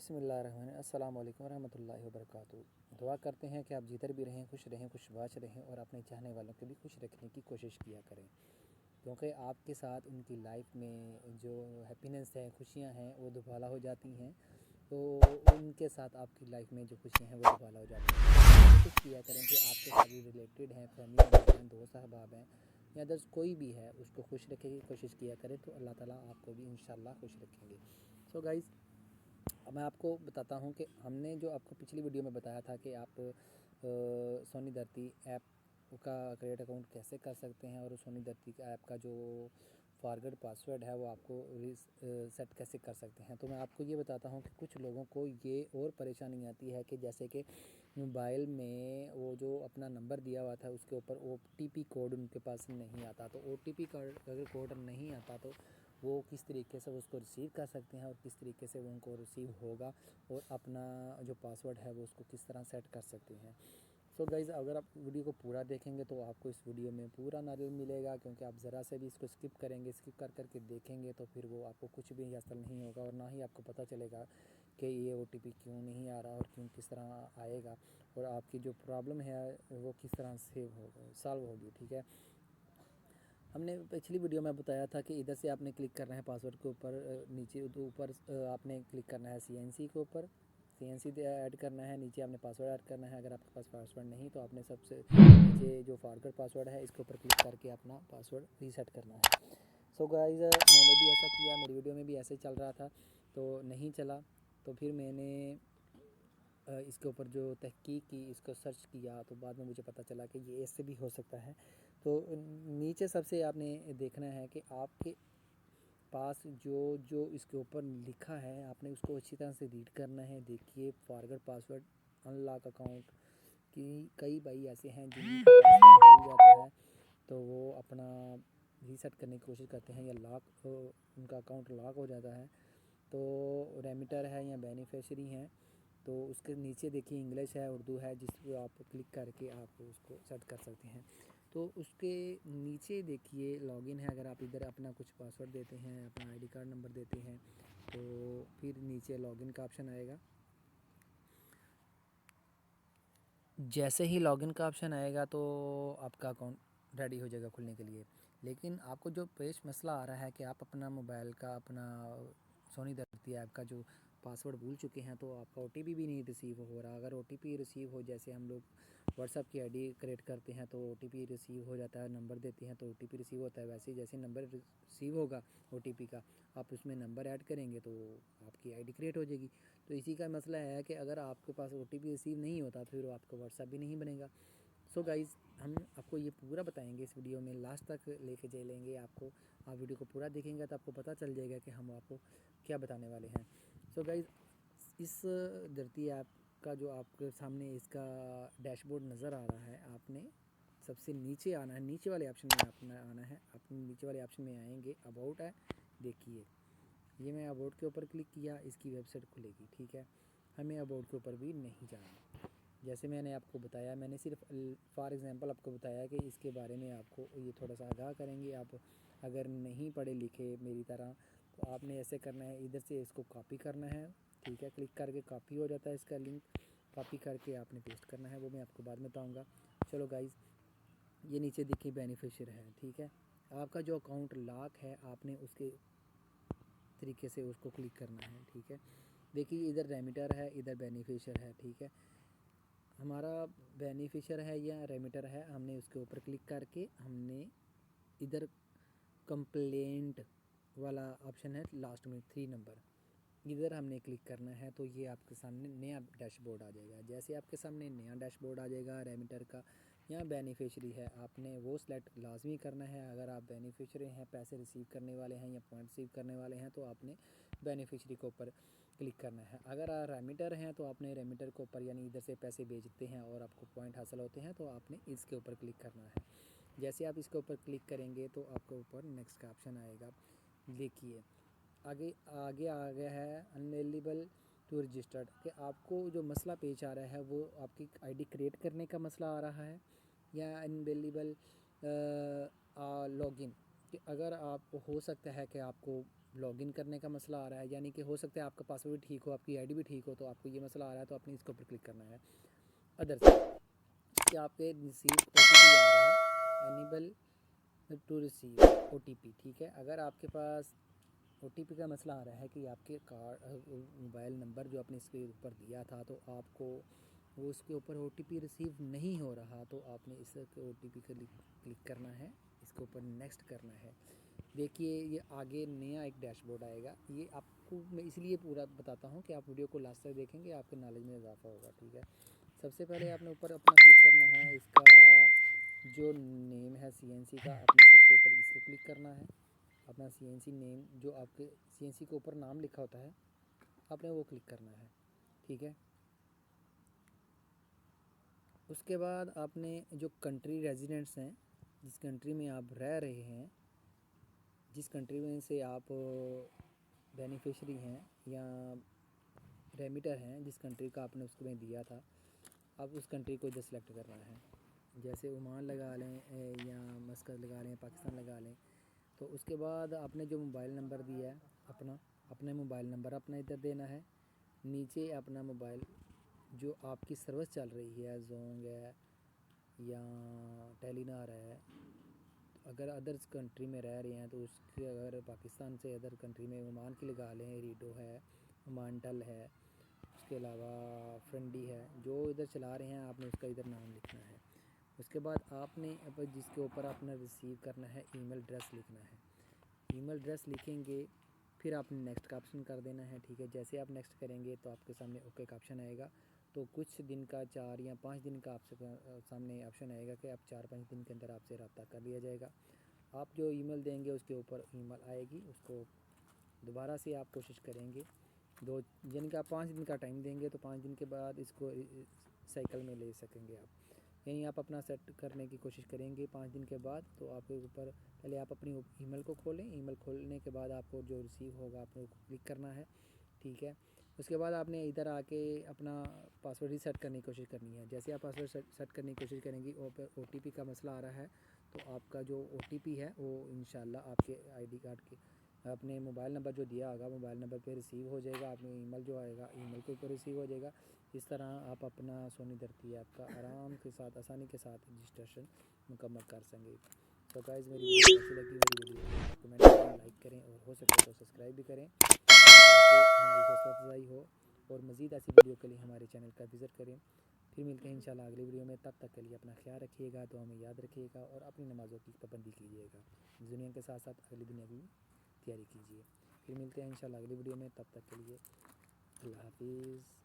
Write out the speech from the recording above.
बिस्मिल्लाहिर्रहमानिर्रहीम। अस्सलाम वालेकुम रहमतुल्लाहि व बरकातुहू। दुआ करते हैं कि आप जिधर भी रहें खुश बाश रहें और अपने चाहने वालों को भी खुश रखने की कोशिश किया करें, क्योंकि आपके साथ उनकी लाइफ में जो हैप्पीनेस है, खुशियां हैं, वो दुबाला हो जाती हैं। तो उनके साथ आपकी लाइफ में जो खुशियां हैं वो दुबाला हो जाती हैं। कोशिश किया करें कि आपके साथ रिलेटेड हैं, फैमिली मेम्बर हैं, दोस्त अहबाब हैं या अदर्स कोई भी है, उसको खुश रखने की कोशिश किया करें तो अल्लाह ताला आपको भी इंशाल्लाह खुश रखेंगे। सो गाइज़, अब मैं आपको बताता हूँ कि हमने जो आपको पिछली वीडियो में बताया था कि आप सोनी धरती ऐप का क्रिएट अकाउंट कैसे कर सकते हैं और सोनी धरती ऐप का जो फॉरगेट पासवर्ड है वो आपको सेट कैसे कर सकते हैं। तो मैं आपको ये बताता हूँ कि कुछ लोगों को ये और परेशानी आती है कि जैसे कि मोबाइल में वो जो अपना नंबर दिया हुआ था उसके ऊपर OTP कोड उनके पास नहीं आता। तो OTP का अगर कोड नहीं आता तो वो किस तरीके से उसको रिसीव कर सकते हैं और किस तरीके से वो उनको रिसीव होगा और अपना जो पासवर्ड है वो उसको किस तरह सेट कर सकते हैं। सो गाइज़, अगर आप वीडियो को पूरा देखेंगे तो आपको इस वीडियो में पूरा नॉलेज मिलेगा, क्योंकि आप ज़रा से भी इसको स्किप करेंगे, स्किप कर करके देखेंगे तो फिर वो आपको कुछ भी हासिल नहीं होगा और ना ही आपको पता चलेगा कि ये OTP क्यों नहीं आ रहा और क्यों किस तरह आएगा और आपकी जो प्रॉब्लम है वो किस तरह से सॉल्व होगी। ठीक है, हमने पिछली वीडियो में बताया था कि इधर से आपने क्लिक करना है पासवर्ड के ऊपर, नीचे तो ऊपर आपने क्लिक करना है CNC के ऊपर, CNC ऐड करना है, नीचे आपने पासवर्ड ऐड करना है। अगर आपके पास पासवर्ड नहीं तो आपने सबसे नीचे जो फॉरगेट पासवर्ड है इसके ऊपर क्लिक करके अपना पासवर्ड रीसेट करना है। सो गाइस, मैंने भी ऐसा किया, मेरी वीडियो में भी ऐसे चल रहा था तो नहीं चला, तो फिर मैंने इसके ऊपर जो तहकीक की, इसको सर्च किया तो बाद में मुझे पता चला कि ये ऐसे भी हो सकता है। तो नीचे सबसे आपने देखना है कि आपके पास जो जो इसके ऊपर लिखा है आपने उसको अच्छी तरह से रीड करना है। देखिए, फॉरगेट पासवर्ड अनलॉक अकाउंट की कई भाई ऐसे हैं जिनका पासवर्ड भूल जाता है तो वो अपना रीसेट करने की कोशिश करते हैं या लॉक उनका अकाउंट लॉक हो जाता है। तो रेमिटर है या बेनिफिशियरी हैं तो उसके नीचे देखिए इंग्लिश है, उर्दू है, जिस पर आप क्लिक करके आप उसको सेट कर सकते हैं। तो उसके नीचे देखिए लॉगिन है, अगर आप इधर अपना कुछ पासवर्ड देते हैं, अपना ID कार्ड नंबर देते हैं तो फिर नीचे लॉगिन का ऑप्शन आएगा। जैसे ही लॉगिन का ऑप्शन आएगा तो आपका अकाउंट रेडी हो जाएगा खुलने के लिए। लेकिन आपको जो पेश मसला आ रहा है कि आप अपना मोबाइल का, अपना सोनी धरती ऐप का जो पासवर्ड भूल चुके हैं तो आपका OTP भी नहीं रिसीव हो रहा। अगर OTP रिसीव हो, जैसे हम लोग व्हाट्सअप की ID क्रिएट करते हैं तो OTP रिसीव हो जाता है, नंबर देते हैं तो OTP रिसीव होता है, वैसे ही जैसे नंबर रिसीव होगा OTP का, आप उसमें नंबर ऐड करेंगे तो आपकी ID क्रिएट हो जाएगी। तो इसी का मसला है कि अगर आपके पास OTP रिसीव नहीं होता फिर आपका व्हाट्सअप भी नहीं बनेगा। सो गाइज़, हम आपको ये पूरा बताएंगे इस वीडियो में, लास्ट तक लेके चलेंगे आपको। आप वीडियो को पूरा देखेंगे तो आपको पता चल जाएगा कि हम आपको क्या बताने वाले हैं। सो गाइज़, इस धरती ऐप का जो आपके सामने इसका डैशबोर्ड नज़र आ रहा है, आपने सबसे नीचे आना है, नीचे वाले ऑप्शन में आपने आना है। अपने नीचे वाले ऑप्शन में आएंगे, अबाउट है, देखिए ये मैं अबाउट के ऊपर क्लिक किया, इसकी वेबसाइट खुलेगी। ठीक है, हमें अबाउट के ऊपर भी नहीं जाना। जैसे मैंने आपको बताया, मैंने सिर्फ फॉर एग्ज़ाम्पल आपको बताया कि इसके बारे में आपको ये थोड़ा सा आगाह करेंगे। आप अगर नहीं पढ़े लिखे मेरी तरह तो आपने ऐसे करना है, इधर से इसको कॉपी करना है। ठीक है, क्लिक करके कॉपी हो जाता है इसका लिंक, कॉपी करके आपने पेस्ट करना है, वो मैं आपको बाद में बताऊँगा। चलो गाइज़, ये नीचे देखिए बेनिफिशियर है। ठीक है, आपका जो अकाउंट लॉक है आपने उसके तरीके से उसको क्लिक करना है। ठीक है, देखिए इधर रेमिटर है, इधर बेनिफिशियर है। ठीक है, हमारा बेनिफिशियर है या रेमिटर है, हमने उसके ऊपर क्लिक करके हमने इधर कंप्लेंट वाला ऑप्शन है लास्ट में 3 नंबर, इधर हमने क्लिक करना है तो ये आपके सामने नया डैशबोर्ड आ जाएगा। जैसे आपके सामने नया डैशबोर्ड आ जाएगा रेमिटर का या बेनिफिशियरी है, आपने वो सेलेक्ट लाजमी करना है। अगर आप बेनिफिशियरी हैं, पैसे रिसीव करने वाले हैं या पॉइंट रिसीव करने वाले हैं तो आपने बेनिफिशियरी के ऊपर क्लिक करना है। अगर आप रेमिटर हैं तो आपने रेमिटर के ऊपर, यानी इधर से पैसे भेजते हैं और आपको पॉइंट हासिल होते हैं तो आपने इसके ऊपर क्लिक करना है। जैसे आप इसके ऊपर क्लिक करेंगे तो आपके ऊपर नेक्स्ट का ऑप्शन आएगा। देखिए आगे आगे आ गया है अनएलिजिबल टू रजिस्टर्ड, कि आपको जो मसला पेश आ रहा है वो आपकी ID क्रिएट करने का मसला आ रहा है या अनएलिजिबल लॉगिन, कि अगर आप, हो सकता है कि आपको लॉगिन करने का मसला आ रहा है, यानी कि हो सकता है आपका पासवर्ड भी ठीक हो, आपकी आईडी भी ठीक हो, तो आपको ये मसला आ रहा है, तो आपने इसके ऊपर क्लिक करना है। अदर्स कि आपके रिसीव OTP आ रहा है, एनेबल टू रिसीव OTP, ठीक है। अगर आपके पास OTP का मसला आ रहा है कि आपके मोबाइल नंबर जो आपने इसके ऊपर दिया था, तो आपको वो उसके ऊपर OTP रिसीव नहीं हो रहा, तो आपने इस OTP को क्लिक करना है, इसके ऊपर नेक्स्ट करना है। देखिए ये आगे नया एक डैशबोर्ड आएगा। ये आपको मैं इसलिए पूरा बताता हूँ कि आप वीडियो को लास्ट तक देखेंगे, आपके नॉलेज में इजाफा होगा, ठीक है। सबसे पहले आपने ऊपर अपना क्लिक करना है, इसका जो नेम है CNC का, आपने सबसे ऊपर इसको क्लिक करना है। अपना CNC नेम, जो आपके CNC के ऊपर नाम लिखा होता है, आपने वो क्लिक करना है, ठीक है। उसके बाद आपने जो कंट्री रेजिडेंट्स हैं, जिस कंट्री में आप रह रहे हैं, जिस कंट्री में से आप बेनिफिशरी हैं या रेमिटर हैं, जिस कंट्री का आपने उसमें दिया था, अब उस कंट्री को इधर सेलेक्ट करना है। जैसे ओमान लगा लें या मस्कत लगा लें, पाकिस्तान लगा लें। तो उसके बाद आपने जो मोबाइल नंबर दिया है अपने मोबाइल नंबर अपना इधर देना है। नीचे अपना मोबाइल जो आपकी सर्विस चल रही है, जोंग है या टेलीनार है, अगर अदर्स कंट्री में रह रहे हैं तो उसके, अगर पाकिस्तान से अदर कंट्री में ओमान की लगा लें, रीडो है, ओमानटल है, उसके अलावा फ्रेंडी है, जो इधर चला रहे हैं आपने उसका इधर नाम लिखना है। उसके बाद आपने अब जिसके ऊपर आपने रिसीव करना है, ईमेल एड्रेस लिखना है। ईमेल एड्रेस लिखेंगे, फिर आपने नेक्स्ट का ऑप्शन कर देना है, ठीक है। जैसे आप नेक्स्ट करेंगे तो आपके सामने ओके का ऑप्शन आएगा। तो कुछ दिन का 4 या 5 दिन का आपसे सामने ऑप्शन आएगा कि आप 4-5 दिन के अंदर आपसे रब्ता कर लिया जाएगा। आप जो ईमेल देंगे उसके ऊपर ईमेल आएगी, उसको दोबारा से आप कोशिश करेंगे। 2 दिन का 5 दिन का टाइम देंगे, तो 5 दिन के बाद इसको साइकिल में ले सकेंगे आप। यहीं आप अपना सेट करने की कोशिश करेंगे 5 दिन के बाद। तो आपके ऊपर पहले आप अपनी ईमेल को खोलें, ईमेल खोलने के बाद आपको जो रिसीव होगा आपको क्लिक करना है, ठीक है। उसके बाद आपने इधर आके अपना पासवर्ड ही सेट करने की कोशिश करनी है। जैसे आप पासवर्ड सेट करने की कोशिश करेंगी, OTP का मसला आ रहा है, तो आपका जो OTP है वो इंशाल्लाह आपके ID कार्ड के अपने मोबाइल नंबर जो दिया होगा, मोबाइल नंबर पे रिसीव हो जाएगा। आपने ईमेल जो आएगा, ईमेल के ऊपर रिसीव हो जाएगा। इस तरह आप अपना सोनी धरती ऐप का आराम के साथ, आसानी के साथ रजिस्ट्रेशन मुकम्मल कर सकेंगे। तो गाइस, मेरी वीडियो कैसी लगी, मेरी वीडियो को कमेंट करें, लाइक करें और हो सके तो सब्सक्राइब भी करें, ताकि हमारी हौसला अफजाई हो। और मज़ीद ऐसी वीडियो के लिए हमारे चैनल का विज़िट करें। फिर मिलते हैं इंशाल्लाह अगली वीडियो में। तब तक के लिए अपना ख्याल रखिएगा, तो हमें याद रखिएगा और अपनी नमाज़ों की पाबंदी कीजिएगा। दुनिया के साथ साथ अगली दुनिया की तैयारी कीजिए। फिर मिलते हैं इंशाल्लाह अगली वीडियो में। तब तक के लिए अल्लाह हाफिज़।